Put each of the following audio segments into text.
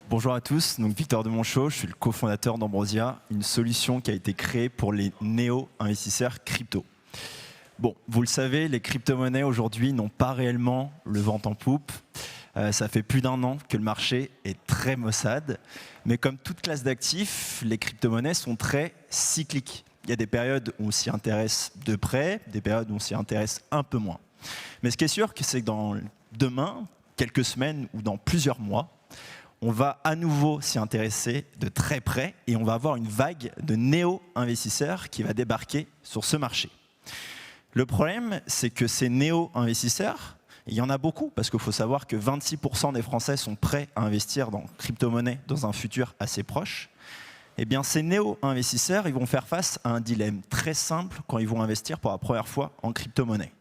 Bonjour à tous, donc Victor Demonchaux, je suis le cofondateur d'Ambrosia, une solution qui a été créée pour les néo-investisseurs crypto. Bon, vous le savez, les crypto-monnaies aujourd'hui n'ont pas réellement le vent en poupe. Ça fait plus d'1 an que le marché est très maussade. Mais comme toute classe d'actifs, les crypto-monnaies sont très cycliques. Il y a des périodes où on s'y intéresse de près, des périodes où on s'y intéresse un peu moins. Mais ce qui est sûr, c'est que dans demain, quelques semaines ou dans plusieurs mois, on va à nouveau s'y intéresser de très près et on va avoir une vague de néo-investisseurs qui va débarquer sur ce marché. Le problème, c'est que ces néo-investisseurs, il y en a beaucoup, parce qu'il faut savoir que 26% des Français sont prêts à investir dans crypto-monnaie dans un futur assez proche. Eh bien, ces néo-investisseurs, ils vont faire face à un dilemme très simple quand ils vont investir pour la première fois en crypto-monnaie.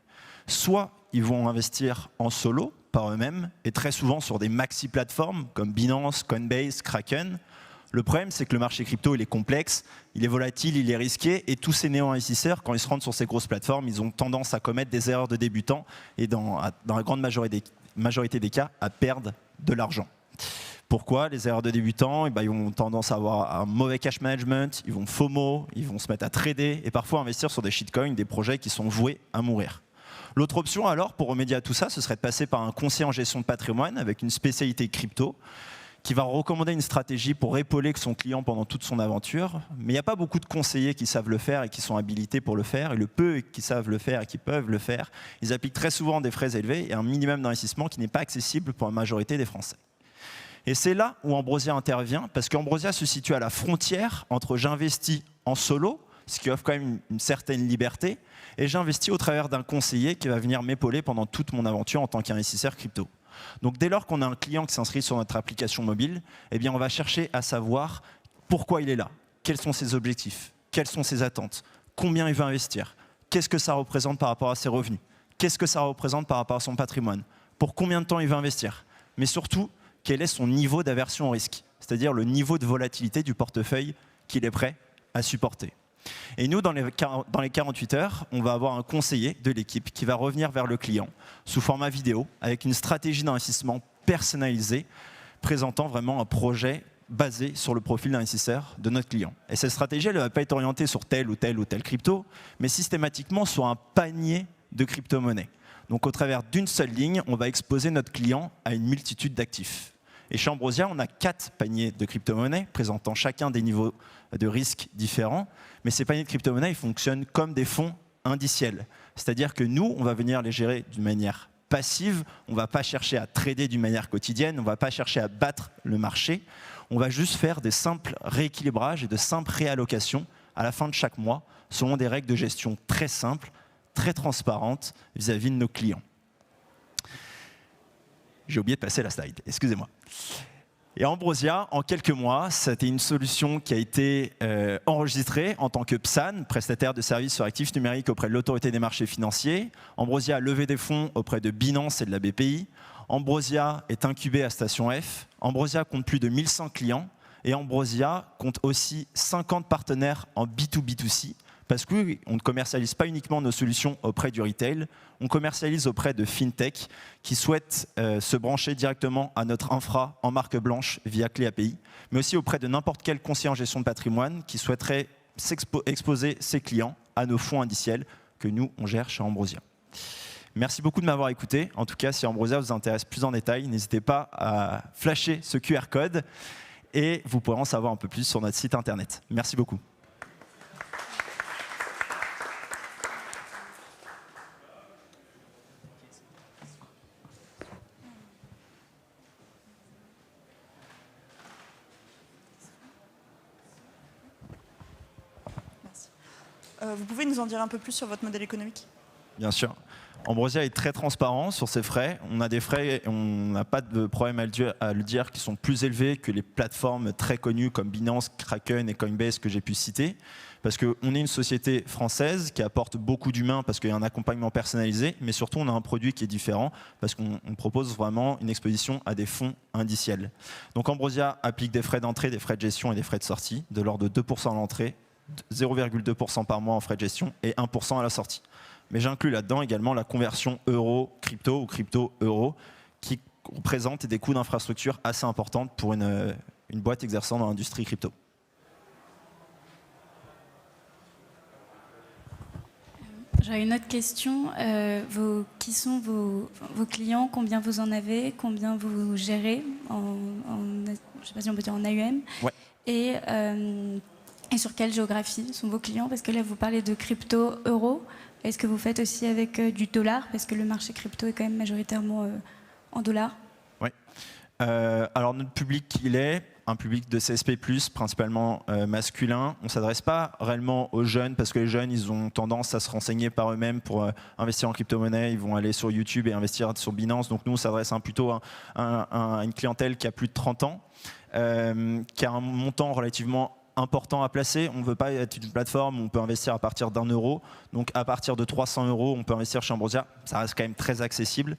Soit ils vont investir en solo, par eux-mêmes, et très souvent sur des maxi-plateformes comme Binance, Coinbase, Kraken. Le problème, c'est que le marché crypto, il est complexe, il est volatile, il est risqué, et tous ces néo-investisseurs, quand ils se rendent sur ces grosses plateformes, ils ont tendance à commettre des erreurs de débutants, et dans la grande majorité des cas, à perdre de l'argent. Pourquoi? Les erreurs de débutants, ils ont tendance à avoir un mauvais cash management, ils vont FOMO, ils vont se mettre à trader, et parfois investir sur des shitcoins, des projets qui sont voués à mourir. L'autre option alors, pour remédier à tout ça, ce serait de passer par un conseiller en gestion de patrimoine avec une spécialité crypto qui va recommander une stratégie pour épauler son client pendant toute son aventure. Mais il n'y a pas beaucoup de conseillers qui savent le faire et qui sont habilités pour le faire. Et le peu qui savent le faire et qui peuvent le faire, ils appliquent très souvent des frais élevés et un minimum d'investissement qui n'est pas accessible pour la majorité des Français. Et c'est là où Ambrosia intervient, parce qu'Ambrosia se situe à la frontière entre j'investis en solo, ce qui offre quand même une certaine liberté, et j'investis au travers d'un conseiller qui va venir m'épauler pendant toute mon aventure en tant qu'investisseur crypto. Donc dès lors qu'on a un client qui s'inscrit sur notre application mobile, eh bien on va chercher à savoir pourquoi il est là, quels sont ses objectifs, quelles sont ses attentes, combien il veut investir, qu'est-ce que ça représente par rapport à ses revenus, qu'est-ce que ça représente par rapport à son patrimoine, pour combien de temps il veut investir, mais surtout quel est son niveau d'aversion au risque, c'est-à-dire le niveau de volatilité du portefeuille qu'il est prêt à supporter. Et nous, dans les 48 heures, on va avoir un conseiller de l'équipe qui va revenir vers le client sous format vidéo avec une stratégie d'investissement personnalisée présentant vraiment un projet basé sur le profil d'investisseur de notre client. Et cette stratégie, elle ne va pas être orientée sur telle ou telle crypto, mais systématiquement sur un panier de crypto-monnaies. Donc au travers d'une seule ligne, on va exposer notre client à une multitude d'actifs. Et chez Ambrosia, on a 4 paniers de crypto-monnaies présentant chacun des niveaux de risque différents. Mais ces paniers de crypto-monnaies, ils fonctionnent comme des fonds indiciels. C'est-à-dire que nous, on va venir les gérer d'une manière passive. On ne va pas chercher à trader d'une manière quotidienne. On ne va pas chercher à battre le marché. On va juste faire des simples rééquilibrages et de simples réallocations à la fin de chaque mois, selon des règles de gestion très simples, très transparentes vis-à-vis de nos clients. J'ai oublié de passer la slide, excusez-moi. Et Ambrosia, en quelques mois, c'était une solution qui a été enregistrée en tant que PSAN, prestataire de services sur actifs numériques auprès de l'autorité des marchés financiers. Ambrosia a levé des fonds auprès de Binance et de la BPI. Ambrosia est incubé à Station F. Ambrosia compte plus de 1100 clients. Et Ambrosia compte aussi 50 partenaires en B2B2C. Parce qu'on ne commercialise pas uniquement nos solutions auprès du retail, on commercialise auprès de fintech qui souhaitent se brancher directement à notre infra en marque blanche via clé API, mais aussi auprès de n'importe quel conseiller en gestion de patrimoine qui souhaiterait exposer ses clients à nos fonds indiciels que nous, on gère chez Ambrosia. Merci beaucoup de m'avoir écouté. En tout cas, si Ambrosia vous intéresse plus en détail, n'hésitez pas à flasher ce QR code et vous pourrez en savoir un peu plus sur notre site internet. Merci beaucoup. Vous pouvez nous en dire un peu plus sur votre modèle économique? Bien sûr. Ambrosia est très transparent sur ses frais. On a des frais, on n'a pas de problème à le dire, qui sont plus élevés que les plateformes très connues comme Binance, Kraken et Coinbase que j'ai pu citer. Parce qu'on est une société française qui apporte beaucoup d'humains parce qu'il y a un accompagnement personnalisé, mais surtout on a un produit qui est différent parce qu'on propose vraiment une exposition à des fonds indiciels. Donc Ambrosia applique des frais d'entrée, des frais de gestion et des frais de sortie de l'ordre de 2% à l'entrée, 0,2% par mois en frais de gestion et 1% à la sortie. Mais j'inclus là-dedans également la conversion euro-crypto ou crypto-euro qui représente des coûts d'infrastructure assez importants pour une boîte exerçant dans l'industrie crypto. J'aurais une autre question. Qui sont vos clients? Combien vous en avez? Combien vous gérez je ne sais pas si on peut dire en AUM. Ouais. Et sur quelle géographie sont vos clients? Parce que là, vous parlez de crypto-euro. Est-ce que vous faites aussi avec du dollar? Parce que le marché crypto est quand même majoritairement en dollars. Oui. Alors notre public, il est un public de CSP+, principalement masculin. On ne s'adresse pas réellement aux jeunes parce que les jeunes, ils ont tendance à se renseigner par eux-mêmes pour investir en crypto-monnaie. Ils vont aller sur YouTube et investir sur Binance. Donc nous, on s'adresse plutôt à une clientèle qui a plus de 30 ans, qui a un montant relativement important à placer. On ne veut pas être une plateforme où on peut investir à partir d'1 €. Donc à partir de 300 €, on peut investir chez Ambrosia. Ça reste quand même très accessible.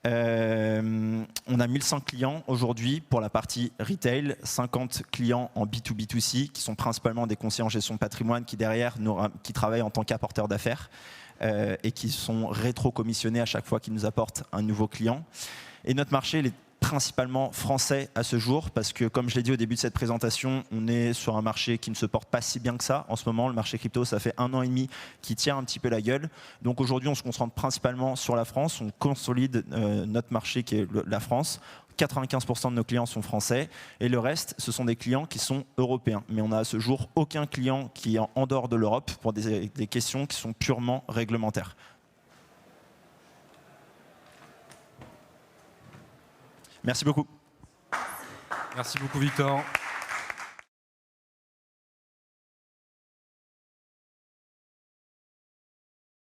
On a 1100 clients aujourd'hui pour la partie retail, 50 clients en B2B2C qui sont principalement des conseillers en gestion de patrimoine qui derrière qui travaillent en tant qu'apporteurs d'affaires et qui sont rétro-commissionnés à chaque fois qu'ils nous apportent un nouveau client. Et notre marché, il est principalement français à ce jour parce que, comme je l'ai dit au début de cette présentation, on est sur un marché qui ne se porte pas si bien que ça. En ce moment, le marché crypto, ça fait 1 an et demi qui tire un petit peu la gueule. Donc aujourd'hui, on se concentre principalement sur la France. On consolide notre marché qui est la France. 95% de nos clients sont français et le reste, ce sont des clients qui sont européens. Mais on n'a à ce jour aucun client qui est en dehors de l'Europe pour des questions qui sont purement réglementaires. Merci beaucoup. Merci beaucoup, Victor.